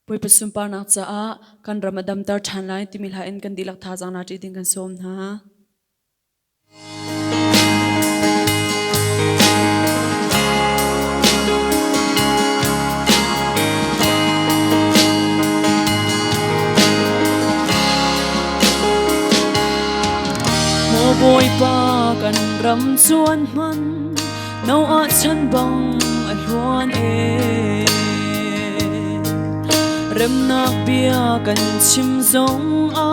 Pui pasum par nak cha a kan ramadam tar than lai ti mil ha en kan dilak tha jang na ti ding kan som na mo boy pa kan ram chuan man no a chan bang a hluan rem nak bia kan chim zong a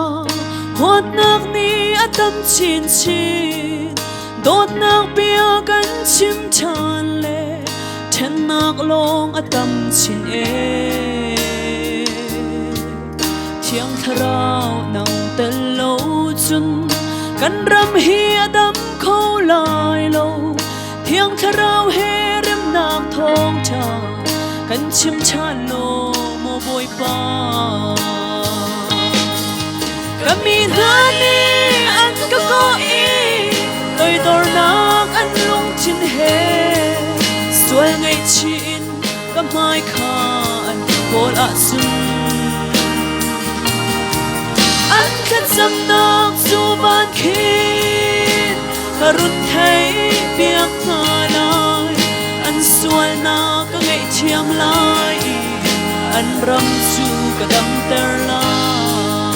hot nak ni atam chin chin dot nak bia kan chim chan le then nak long atam chin thiang tharau nang tel lo chun kan ram hi adam kho lai lo thiang tharau he rem nak thong cha kan chim chan lo boy pa kami dhani an ka ko i tôi dor nak an lung chin he sual ngai chin ka mai kha an bol a sun an kan sam nak su ban khin karun thai piak na lai an sual na ka ngai thiam lai an ram su ka dam ter lai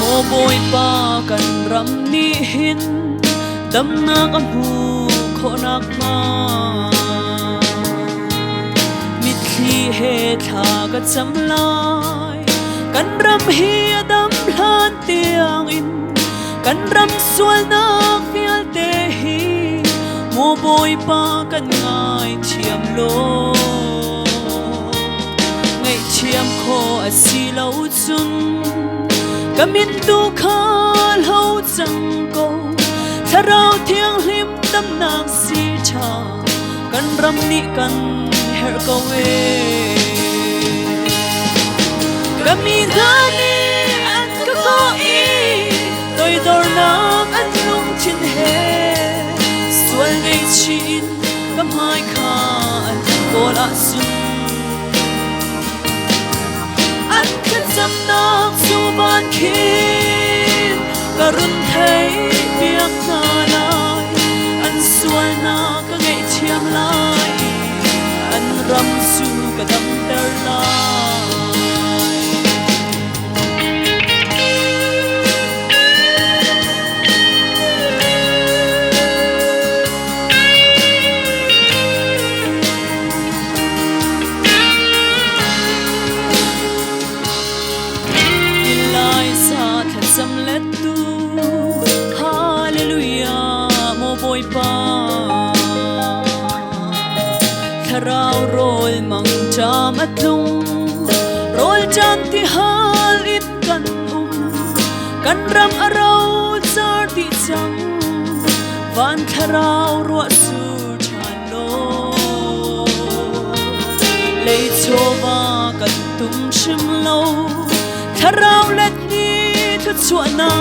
mo boy pa kan ram ni hin dam nak am hu kho nak ma mit khi he tha ka cham lai kan ram hi adam hlan tiang in kan ram sual nak fial te hi mo boy pa kan ngai thiam lo ngai thiam kho a si lo chun kamin tu kha lo chang ko tharau thiang hlim tam nak si tha kan ram ni kan her ko we kami dhani an ka ko i tôi dor nak an lung chin he sual ngai chin ka mai kha an bol a sun an kan sam nak su ban khin karun thai piak na lai an sual na ka ngai thiam lai an ram su ka dam ter lai tharau rol mang jam atlung rol jam ti hal it kan kan ram arau char ti chang van tharau ro su chan lo lei chowa kan tum shim lo tharau let ni thu chuana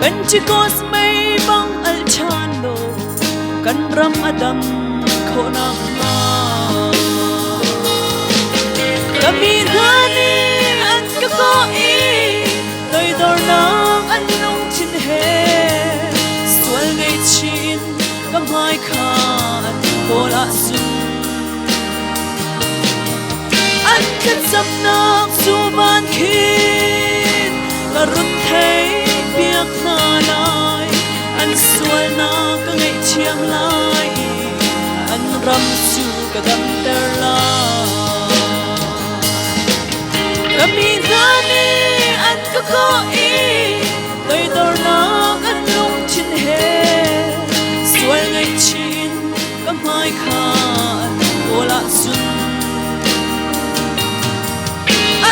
ben chi kos mai bang al chan lo kan ram adam kho nak ma kami dhani an ka ko i tôi dor nak an lung chin he sual ngai chin ka mai kha an bol a sun an kan sam nak su ban khin karun thai piak na lai an sual na ka ngai thiam lai an ram su ka dam ter lai kami dhani an ka ko i tôi dor nak an lung chin he sual ngai chin ka mai kha an bol a sun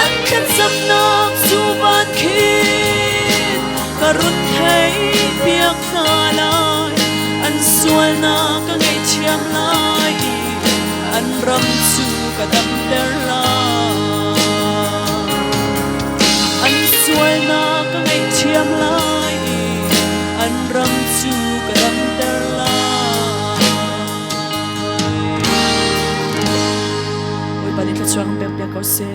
an kan sam nak su ban khin karun thai piak na lai an sual na ka ngai thiam lai an ram su ka dam ter lai an sual na ka ngai thiam lai an ram su ka dam ter lai balin ka chuang bem bem ko se